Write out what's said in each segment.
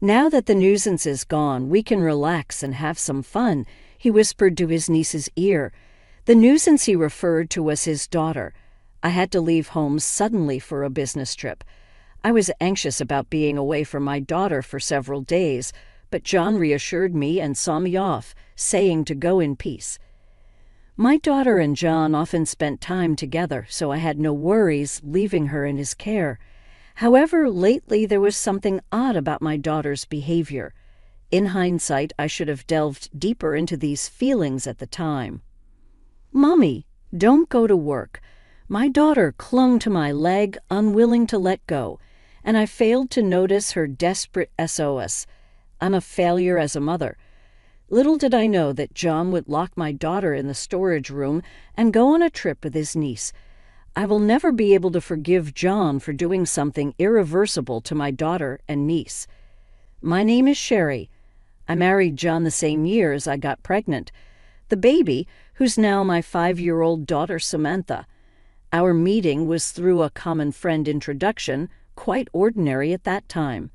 "Now that the nuisance is gone, we can relax and have some fun," he whispered to his niece's ear. The nuisance he referred to was his daughter. I had to leave home suddenly for a business trip. I was anxious about being away from my daughter for several days, but John reassured me and saw me off, saying to go in peace. My daughter and John often spent time together, so I had no worries leaving her in his care. However, lately there was something odd about my daughter's behavior. In hindsight, I should have delved deeper into these feelings at the time. "Mommy, don't go to work." My daughter clung to my leg, unwilling to let go, and I failed to notice her desperate SOS. I'm a failure as a mother. Little did I know that John would lock my daughter in the storage room and go on a trip with his niece. I will never be able to forgive John for doing something irreversible to my daughter and niece. My name is Sherry. I married John the same year as I got pregnant. The baby, who's now my 5-year-old daughter Samantha. Our meeting was through a common friend introduction, quite ordinary at that time.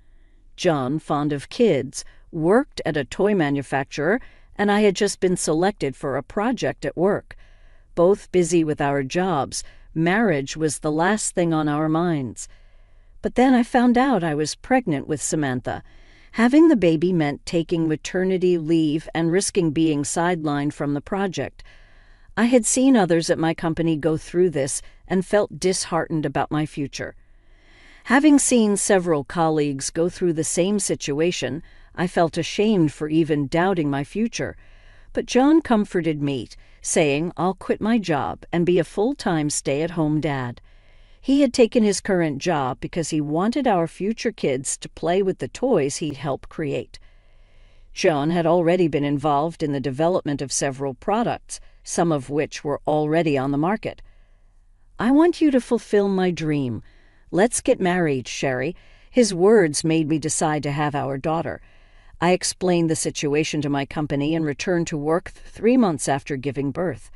John, fond of kids, worked at a toy manufacturer, and I had just been selected for a project at work. Both busy with our jobs, marriage was the last thing on our minds. But then I found out I was pregnant with Samantha. Having the baby meant taking maternity leave and risking being sidelined from the project. I had seen others at my company go through this and felt disheartened about my future. Having seen several colleagues go through the same situation, I felt ashamed for even doubting my future. But John comforted me, saying I'll quit my job and be a full-time stay-at-home dad. He had taken his current job because he wanted our future kids to play with the toys he'd helped create. John had already been involved in the development of several products, some of which were already on the market. "I want you to fulfill my dream. Let's get married, Sherry." His words made me decide to have our daughter. I explained the situation to my company and returned to work 3 months after giving birth.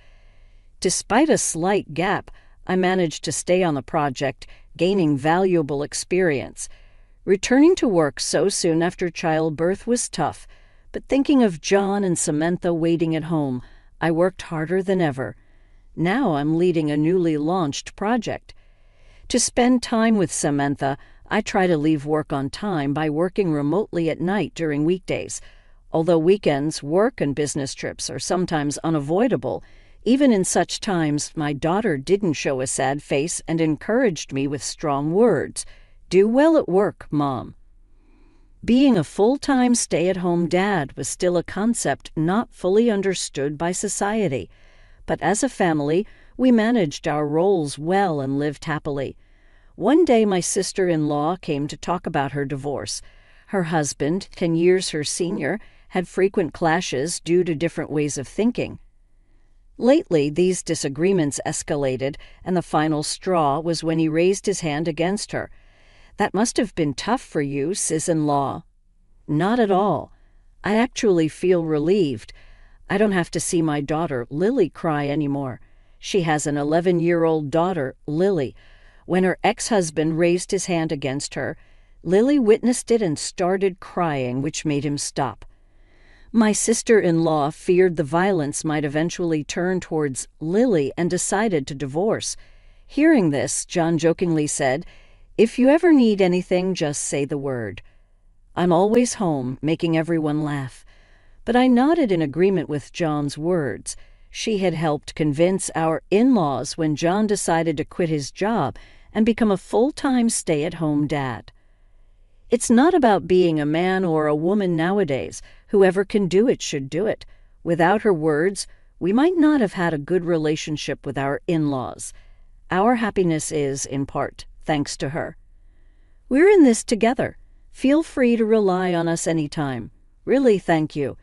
Despite a slight gap, I managed to stay on the project, gaining valuable experience. Returning to work so soon after childbirth was tough, but thinking of John and Samantha waiting at home, I worked harder than ever. Now I'm leading a newly launched project. To spend time with Samantha, I try to leave work on time by working remotely at night during weekdays. Although weekends, work and business trips are sometimes unavoidable, even in such times, my daughter didn't show a sad face and encouraged me with strong words. "Do well at work, Mom." Being a full-time stay-at-home dad was still a concept not fully understood by society. But as a family, we managed our roles well and lived happily. One day my sister-in-law came to talk about her divorce. Her husband, 10 years her senior, had frequent clashes due to different ways of thinking. Lately, these disagreements escalated, and the final straw was when he raised his hand against her. "That must have been tough for you, sis-in-law." "Not at all. I actually feel relieved. I don't have to see my daughter, Lily, cry anymore. She has an 11-year-old daughter, Lily. When her ex-husband raised his hand against her, Lily witnessed it and started crying, which made him stop. My sister-in-law feared the violence might eventually turn towards Lily and decided to divorce. Hearing this, John jokingly said, "If you ever need anything, just say the word." I'm always home, making everyone laugh. But I nodded in agreement with John's words. She had helped convince our in-laws when John decided to quit his job and become a full-time stay-at-home dad. It's not about being a man or a woman nowadays. Whoever can do it should do it. Without her words, we might not have had a good relationship with our in-laws. Our happiness is, in part, thanks to her. We're in this together. Feel free to rely on us anytime. Really, thank you.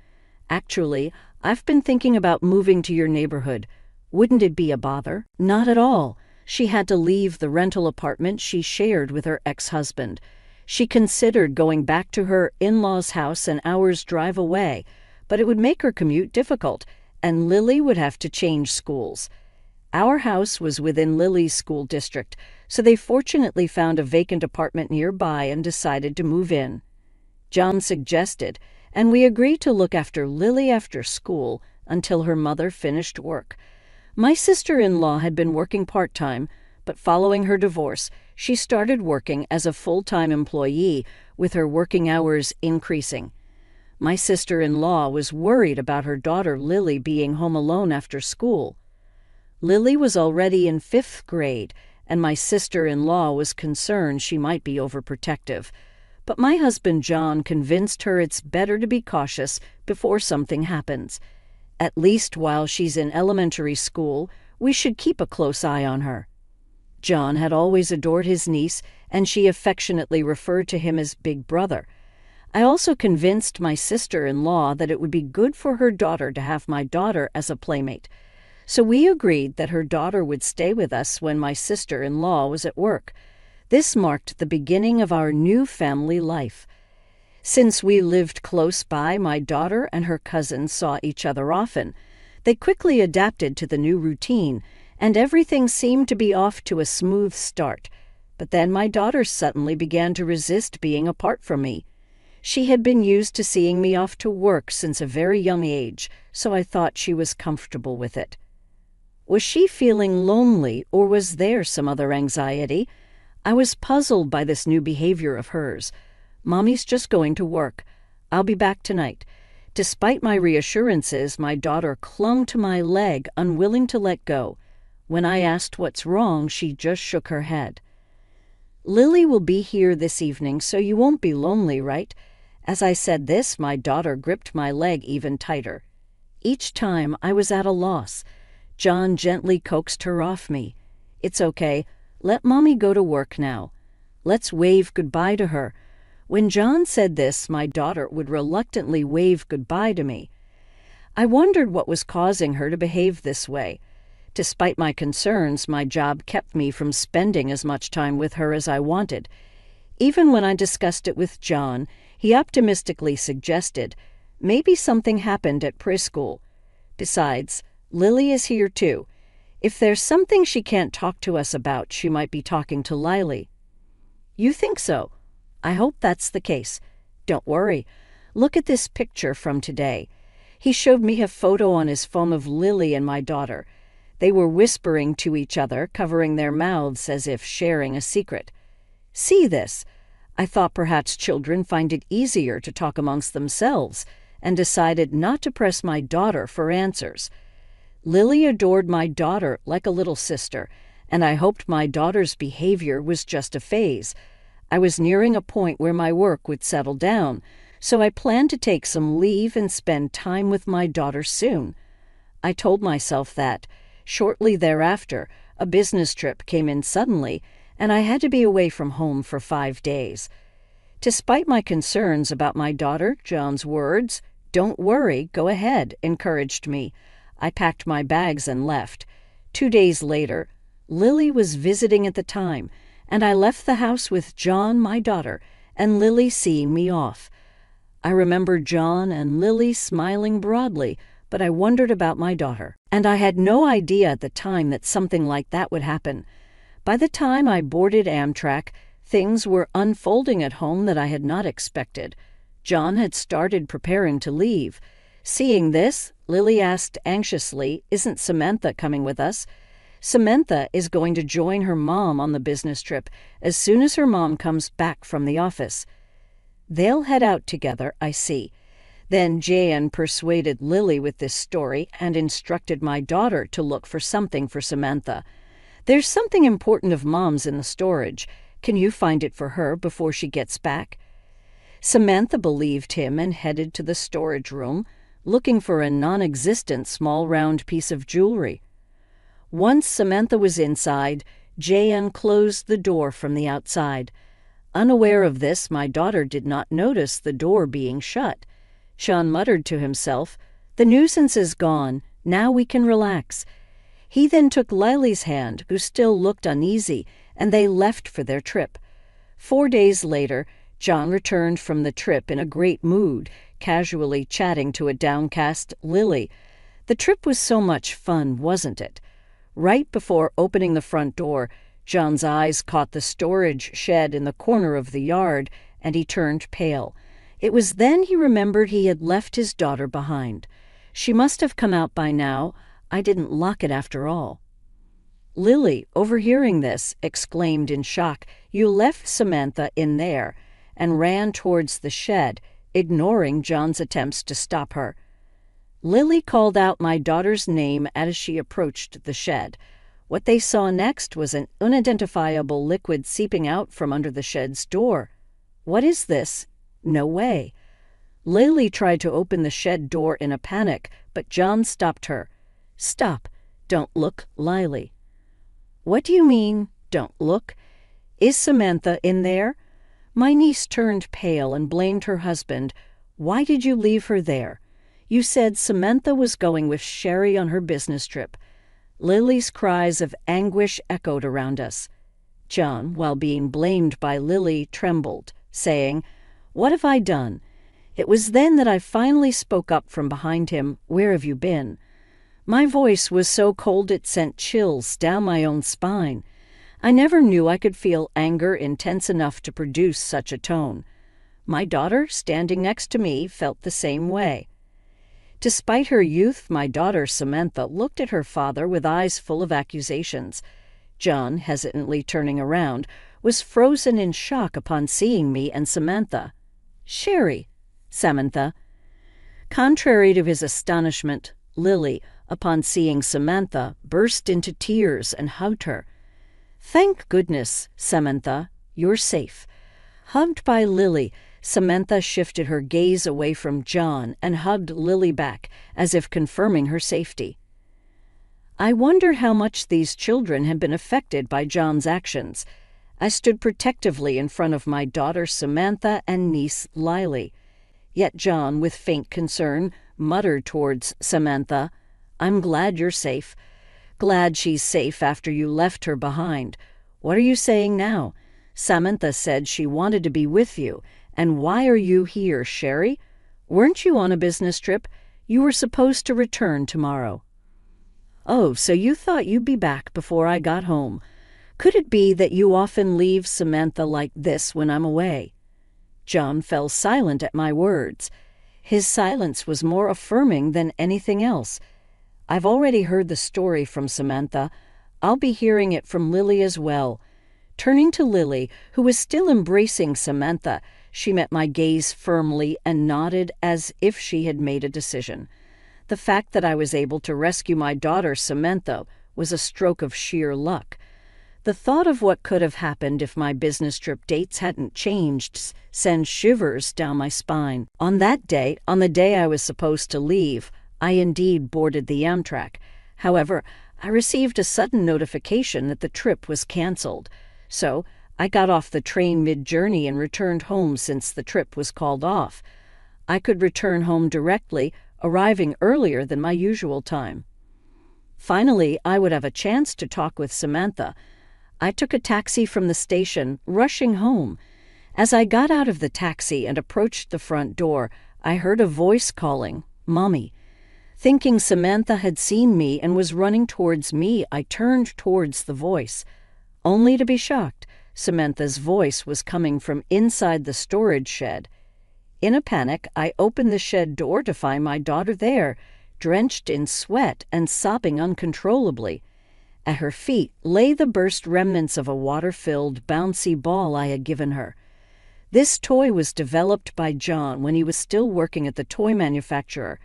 Actually, I've been thinking about moving to your neighborhood. Wouldn't it be a bother? Not at all. She had to leave the rental apartment she shared with her ex-husband. She considered going back to her in-laws' house an hour's drive away, but it would make her commute difficult, and Lily would have to change schools. Our house was within Lily's school district, so they fortunately found a vacant apartment nearby and decided to move in. John suggested, and we agreed to look after Lily after school until her mother finished work. My sister-in-law had been working part-time, but following her divorce, she started working as a full-time employee, with her working hours increasing. My sister-in-law was worried about her daughter Lily being home alone after school. Lily was already in 5th grade, and my sister-in-law was concerned she might be overprotective. But my husband John convinced her it's better to be cautious before something happens. At least while she's in elementary school, we should keep a close eye on her. John had always adored his niece, and she affectionately referred to him as Big Brother. I also convinced my sister-in-law that it would be good for her daughter to have my daughter as a playmate. So we agreed that her daughter would stay with us when my sister-in-law was at work. This marked the beginning of our new family life. Since we lived close by, my daughter and her cousins saw each other often. They quickly adapted to the new routine, and everything seemed to be off to a smooth start. But then my daughter suddenly began to resist being apart from me. She had been used to seeing me off to work since a very young age, so I thought she was comfortable with it. Was she feeling lonely, or was there some other anxiety? I was puzzled by this new behavior of hers. "Mommy's just going to work. I'll be back tonight." Despite my reassurances, my daughter clung to my leg, unwilling to let go. When I asked what's wrong, she just shook her head. "Lily will be here this evening, so you won't be lonely, right?" As I said this, my daughter gripped my leg even tighter. Each time I was at a loss. John gently coaxed her off me. "It's okay. Let Mommy go to work now. Let's wave goodbye to her." When John said this, my daughter would reluctantly wave goodbye to me. I wondered what was causing her to behave this way. Despite my concerns, my job kept me from spending as much time with her as I wanted. Even when I discussed it with John, he optimistically suggested, "Maybe something happened at preschool. Besides, Lily is here too. If there's something she can't talk to us about, she might be talking to Lily." "You think so? I hope that's the case. Don't worry. Look at this picture from today." He showed me a photo on his phone of Lily and my daughter. They were whispering to each other, covering their mouths as if sharing a secret. "See this?" I thought perhaps children find it easier to talk amongst themselves, and decided not to press my daughter for answers. Lily adored my daughter like a little sister, and I hoped my daughter's behavior was just a phase. I was nearing a point where my work would settle down, so I planned to take some leave and spend time with my daughter soon. I told myself that. Shortly thereafter, a business trip came in suddenly, and I had to be away from home for 5 days. Despite my concerns about my daughter, John's words, "Don't worry, go ahead," encouraged me. I packed my bags and left. 2 days later, Lily was visiting at the time, and I left the house with John, my daughter, and Lily seeing me off. I remember John and Lily smiling broadly, but I wondered about my daughter. And I had no idea at the time that something like that would happen. By the time I boarded Amtrak, things were unfolding at home that I had not expected. John had started preparing to leave. Seeing this, Lily asked anxiously, "Isn't Samantha coming with us?" Samantha is going to join her mom on the business trip as soon as her mom comes back from the office. They'll head out together, I see. Then Jan persuaded Lily with this story and instructed my daughter to look for something for Samantha. "There's something important of Mom's in the storage. Can you find it for her before she gets back?" Samantha believed him and headed to the storage room, looking for a non-existent small round piece of jewelry. Once Samantha was inside, Jan closed the door from the outside. Unaware of this, my daughter did not notice the door being shut. Sean muttered to himself, "The nuisance is gone. Now we can relax." He then took Lily's hand, who still looked uneasy, and they left for their trip. 4 days later, John returned from the trip in a great mood, casually chatting to a downcast Lily. The trip was so much fun, wasn't it? Right before opening the front door, John's eyes caught the storage shed in the corner of the yard, and he turned pale. It was then he remembered he had left his daughter behind. She must have come out by now. I didn't lock it after all. Lily, overhearing this, exclaimed in shock, "You left Samantha in there," and ran towards the shed, ignoring John's attempts to stop her. Lily called out my daughter's name as she approached the shed. What they saw next was an unidentifiable liquid seeping out from under the shed's door. "What is this? No way." Lily tried to open the shed door in a panic, but John stopped her. "Stop. Don't look, Lily." "What do you mean, don't look? Is Samantha in there?" My niece turned pale and blamed her husband. "Why did you leave her there? You said Samantha was going with Sherry on her business trip." Lily's cries of anguish echoed around us. John, while being blamed by Lily, trembled, saying, "What have I done?" It was then that I finally spoke up from behind him, "Where have you been?" My voice was so cold it sent chills down my own spine. I never knew I could feel anger intense enough to produce such a tone. My daughter, standing next to me, felt the same way. Despite her youth, my daughter, Samantha, looked at her father with eyes full of accusations. John, hesitantly turning around, was frozen in shock upon seeing me and Samantha. "Sherry, Samantha." Contrary to his astonishment, Lily, upon seeing Samantha, burst into tears and hugged her. "Thank goodness, Samantha, you're safe." Hugged by Lily, Samantha shifted her gaze away from John and hugged Lily back, as if confirming her safety. I wondered how much these children had been affected by John's actions. I stood protectively in front of my daughter Samantha and niece Lily. Yet John, with faint concern, muttered towards Samantha, "I'm glad you're safe. Glad she's safe after you left her behind. What are you saying now? Samantha said she wanted to be with you. And why are you here, Sherry? Weren't you on a business trip? You were supposed to return tomorrow." "Oh, so you thought you'd be back before I got home. Could it be that you often leave Samantha like this when I'm away?" John fell silent at my words. His silence was more affirming than anything else. "I've already heard the story from Samantha. I'll be hearing it from Lily as well." Turning to Lily, who was still embracing Samantha, she met my gaze firmly and nodded as if she had made a decision. The fact that I was able to rescue my daughter Samantha was a stroke of sheer luck. The thought of what could have happened if my business trip dates hadn't changed sent shivers down my spine. On that day, on the day I was supposed to leave, I indeed boarded the Amtrak. However, I received a sudden notification that the trip was canceled. So I got off the train mid-journey and returned home since the trip was called off. I could return home directly, arriving earlier than my usual time. Finally, I would have a chance to talk with Samantha. I took a taxi from the station, rushing home. As I got out of the taxi and approached the front door, I heard a voice calling, "Mommy." Thinking Samantha had seen me and was running towards me, I turned towards the voice. Only to be shocked, Samantha's voice was coming from inside the storage shed. In a panic, I opened the shed door to find my daughter there, drenched in sweat and sobbing uncontrollably. At her feet lay the burst remnants of a water-filled, bouncy ball I had given her. This toy was developed by John when he was still working at the toy manufacturer.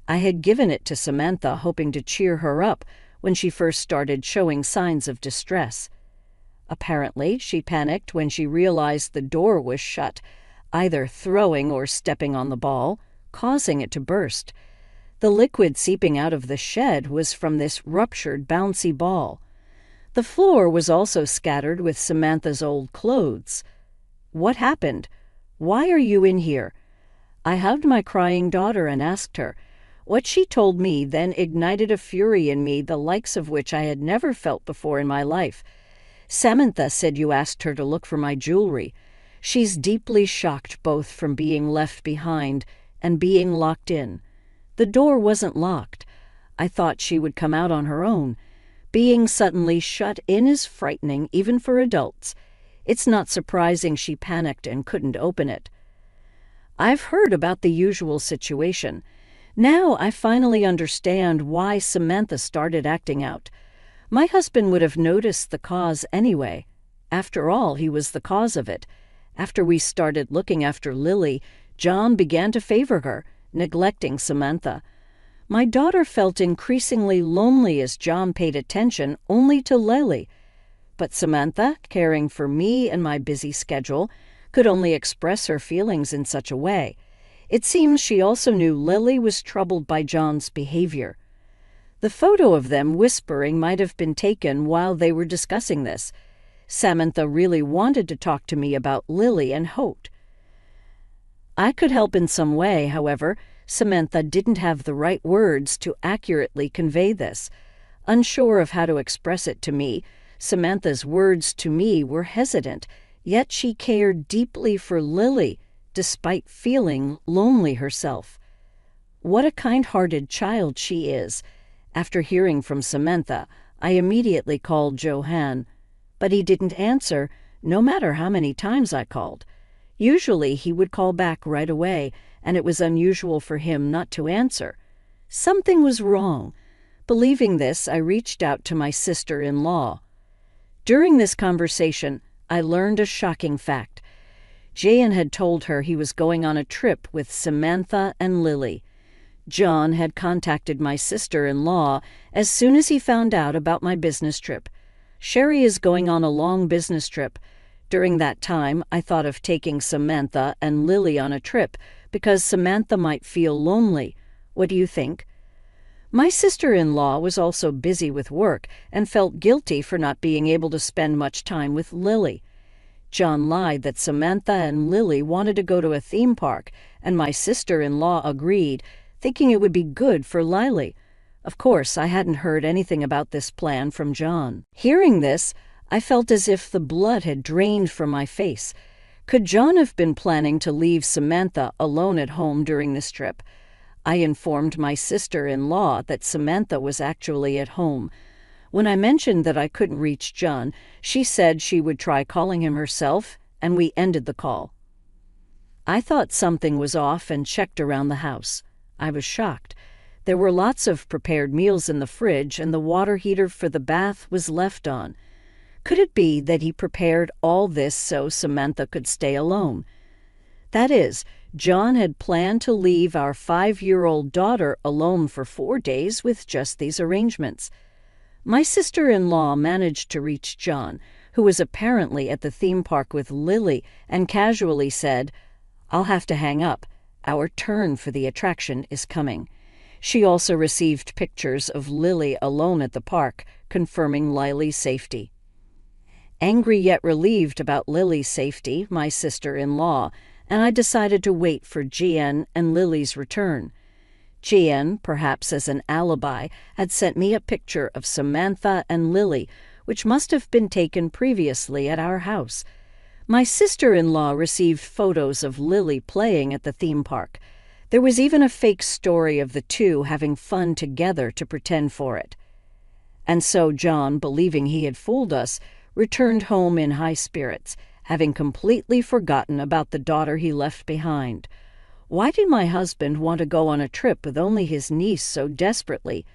I had given it to Samantha, hoping to cheer her up when she first started showing signs of distress. Apparently, she panicked when she realized the door was shut, either throwing or stepping on the ball, causing it to burst. The liquid seeping out of the shed was from this ruptured, bouncy ball. The floor was also scattered with Samantha's old clothes. "What happened? Why are you in here?" I hugged my crying daughter and asked her. What she told me then ignited a fury in me the likes of which I had never felt before in my life. "Samantha said you asked her to look for my jewelry. She's deeply shocked both from being left behind and being locked in. The door wasn't locked. I thought she would come out on her own. Being suddenly shut in is frightening even for adults. It's not surprising she panicked and couldn't open it." I've heard about the usual situation. Now I finally understand why Samantha started acting out. My husband would have noticed the cause anyway. After all, he was the cause of it. After we started looking after Lily, John began to favor her, neglecting Samantha. My daughter felt increasingly lonely as John paid attention only to Lily. But Samantha, caring for me and my busy schedule, could only express her feelings in such a way. It seems she also knew Lily was troubled by John's behavior. The photo of them whispering might have been taken while they were discussing this. Samantha really wanted to talk to me about Lily and hoped. I could help in some way, however. Samantha didn't have the right words to accurately convey this. Unsure of how to express it to me, Samantha's words to me were hesitant, yet she cared deeply for Lily, despite feeling lonely herself. What a kind-hearted child she is. After hearing from Samantha, I immediately called Johan, but he didn't answer, no matter how many times I called. Usually he would call back right away, and it was unusual for him not to answer. Something was wrong. Believing this, I reached out to my sister-in-law. During this conversation, I learned a shocking fact. Jan had told her he was going on a trip with Samantha and Lily. John had contacted my sister-in-law as soon as he found out about my business trip. Sherry is going on a long business trip. During that time, I thought of taking Samantha and Lily on a trip because Samantha might feel lonely. What do you think? My sister-in-law was also busy with work and felt guilty for not being able to spend much time with Lily. John lied that Samantha and Lily wanted to go to a theme park, and my sister-in-law agreed, thinking it would be good for Lily. Of course, I hadn't heard anything about this plan from John. Hearing this, I felt as if the blood had drained from my face. Could John have been planning to leave Samantha alone at home during this trip? I informed my sister-in-law that Samantha was actually at home. When I mentioned that I couldn't reach John, she said she would try calling him herself, and we ended the call. I thought something was off and checked around the house. I was shocked. There were lots of prepared meals in the fridge, and the water heater for the bath was left on. Could it be that he prepared all this so Samantha could stay alone? That is, John had planned to leave our 5-year-old daughter alone for 4 days with just these arrangements. My sister-in-law managed to reach John, who was apparently at the theme park with Lily, and casually said, "I'll have to hang up. Our turn for the attraction is coming." She also received pictures of Lily alone at the park, confirming Lily's safety. Angry yet relieved about Lily's safety, my sister-in-law, and I decided to wait for Gian and Lily's return. Gian, perhaps as an alibi, had sent me a picture of Samantha and Lily, which must have been taken previously at our house. My sister-in-law received photos of Lily playing at the theme park. There was even a fake story of the two having fun together to pretend for it. And so John, believing he had fooled us, returned home in high spirits, having completely forgotten about the daughter he left behind. Why did my husband want to go on a trip with only his niece so desperately?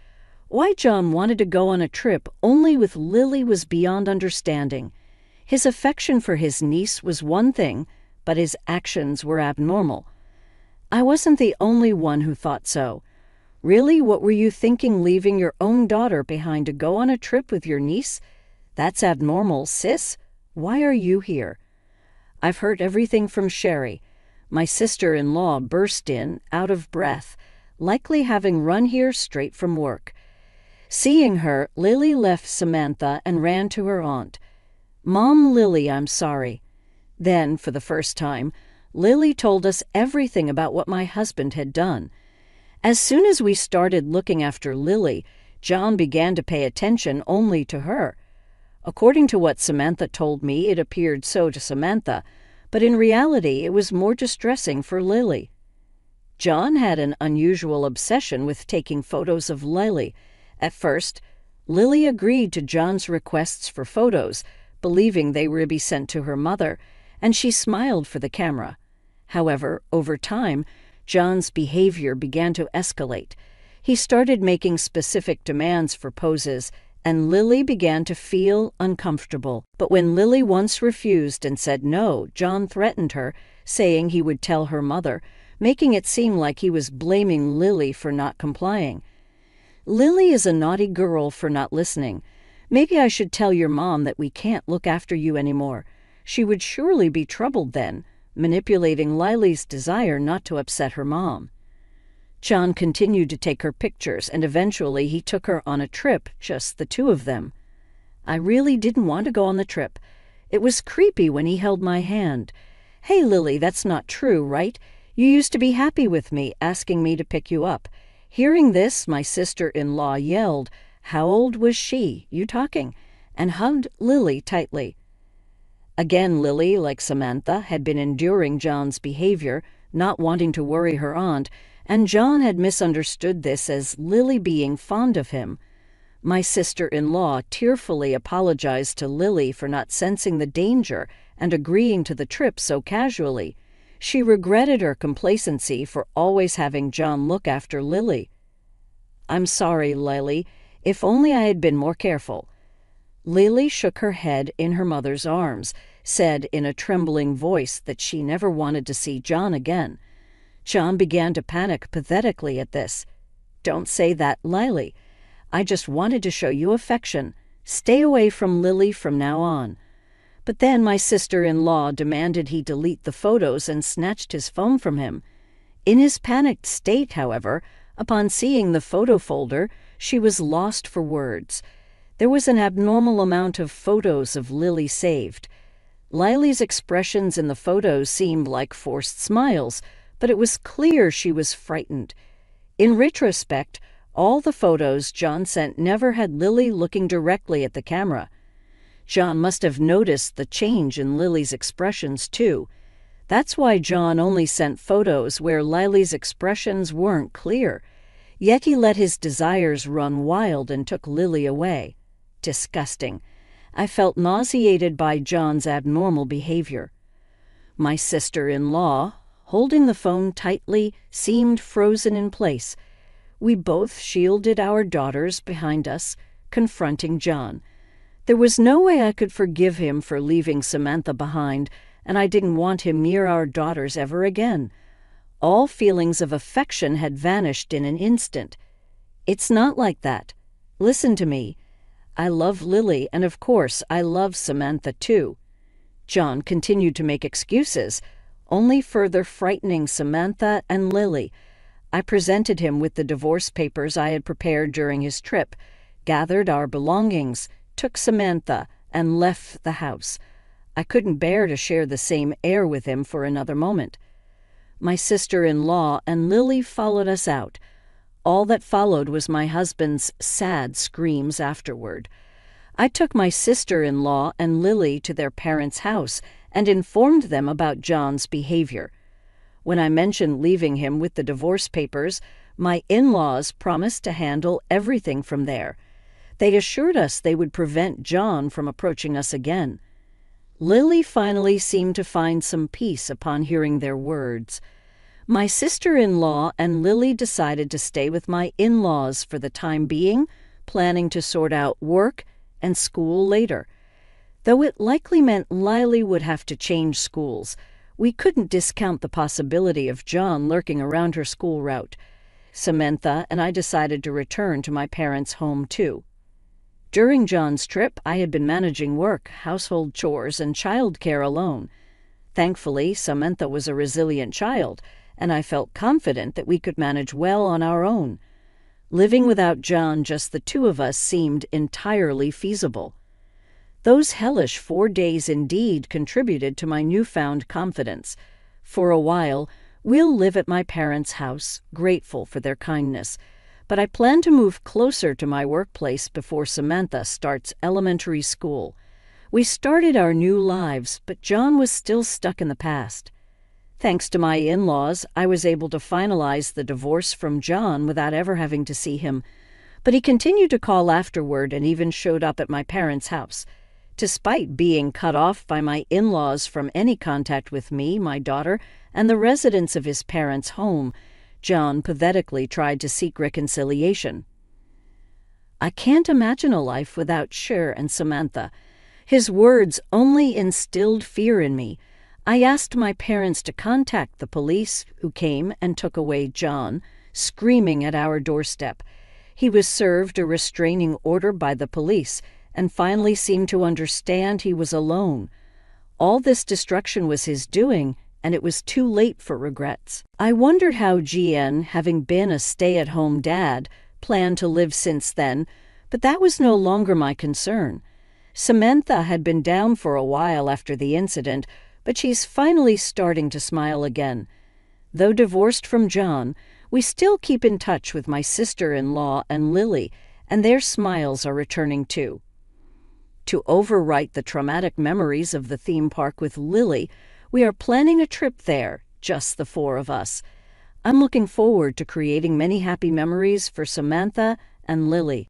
Why John wanted to go on a trip only with Lily was beyond understanding. His affection for his niece was one thing, but his actions were abnormal. I wasn't the only one who thought so. Really, what were you thinking leaving your own daughter behind to go on a trip with your niece? That's abnormal, sis. Why are you here? I've heard everything from Sherry. My sister-in-law burst in, out of breath, likely having run here straight from work. Seeing her, Lily left Samantha and ran to her aunt. "Mom, Lily, I'm sorry." Then, for the first time, Lily told us everything about what my husband had done. As soon as we started looking after Lily, John began to pay attention only to her. According to what Samantha told me, it appeared so to Samantha, but in reality it was more distressing for Lily. John had an unusual obsession with taking photos of Lily. At first, Lily agreed to John's requests for photos, believing they were to be sent to her mother, and she smiled for the camera. However, over time, John's behavior began to escalate. He started making specific demands for poses, and Lily began to feel uncomfortable. But when Lily once refused and said no, John threatened her, saying he would tell her mother, making it seem like he was blaming Lily for not complying. "Lily is a naughty girl for not listening. Maybe I should tell your mom that we can't look after you anymore. She would surely be troubled then," manipulating Lily's desire not to upset her mom. John continued to take her pictures, and eventually he took her on a trip, just the two of them. I really didn't want to go on the trip. It was creepy when he held my hand. "Hey, Lily, that's not true, right? You used to be happy with me, asking me to pick you up." Hearing this, my sister-in-law yelled, "How old was she? You talking?" and hugged Lily tightly. Again, Lily, like Samantha, had been enduring John's behavior, not wanting to worry her aunt, and John had misunderstood this as Lily being fond of him. My sister-in-law tearfully apologized to Lily for not sensing the danger and agreeing to the trip so casually. She regretted her complacency for always having John look after Lily. "I'm sorry, Lily. If only I had been more careful." Lily shook her head in her mother's arms, said in a trembling voice that she never wanted to see John again. John began to panic pathetically at this. "Don't say that, Lily. I just wanted to show you affection. Stay away from Lily from now on." But then my sister-in-law demanded he delete the photos and snatched his phone from him. In his panicked state, however, upon seeing the photo folder, she was lost for words. There was an abnormal amount of photos of Lily saved. Lily's expressions in the photos seemed like forced smiles, but it was clear she was frightened. In retrospect, all the photos John sent never had Lily looking directly at the camera. John must have noticed the change in Lily's expressions, too. That's why John only sent photos where Lily's expressions weren't clear. Yet he let his desires run wild and took Lily away. Disgusting. I felt nauseated by John's abnormal behavior. My sister-in-law, holding the phone tightly, seemed frozen in place. We both shielded our daughters behind us, confronting John. There was no way I could forgive him for leaving Samantha behind, and I didn't want him near our daughters ever again. All feelings of affection had vanished in an instant. "It's not like that. Listen to me. I love Lily, and of course I love Samantha too." John continued to make excuses, only further frightening Samantha and Lily. I presented him with the divorce papers I had prepared during his trip, gathered our belongings, took Samantha, and left the house. I couldn't bear to share the same air with him for another moment. My sister-in-law and Lily followed us out. All that followed was my husband's sad screams afterward. I took my sister-in-law and Lily to their parents' house and informed them about John's behavior. When I mentioned leaving him with the divorce papers, my in-laws promised to handle everything from there. They assured us they would prevent John from approaching us again. Lily finally seemed to find some peace upon hearing their words. My sister-in-law and Lily decided to stay with my in-laws for the time being, planning to sort out work and school later. Though it likely meant Lily would have to change schools, we couldn't discount the possibility of John lurking around her school route. Samantha and I decided to return to my parents' home too. During John's trip, I had been managing work, household chores, and childcare alone. Thankfully, Samantha was a resilient child, and I felt confident that we could manage well on our own. Living without John, just the two of us, seemed entirely feasible. Those hellish 4 days indeed contributed to my newfound confidence. For a while, we'll live at my parents' house, grateful for their kindness, but I plan to move closer to my workplace before Samantha starts elementary school. We started our new lives, but John was still stuck in the past. Thanks to my in-laws, I was able to finalize the divorce from John without ever having to see him, but he continued to call afterward and even showed up at my parents' house. Despite being cut off by my in-laws from any contact with me, my daughter, and the residents of his parents' home, John pathetically tried to seek reconciliation. "I can't imagine a life without Cher and Samantha. His words only instilled fear in me. I asked my parents to contact the police, who came and took away John, screaming at our doorstep. He was served a restraining order by the police and finally seemed to understand he was alone. All this destruction was his doing, and it was too late for regrets. I wondered how GN, having been a stay-at-home dad, planned to live since then, but that was no longer my concern. Samantha had been down for a while after the incident, but she's finally starting to smile again. Though divorced from John, we still keep in touch with my sister-in-law and Lily, and their smiles are returning too. To overwrite the traumatic memories of the theme park with Lily, we are planning a trip there, just the four of us. I'm looking forward to creating many happy memories for Samantha and Lily.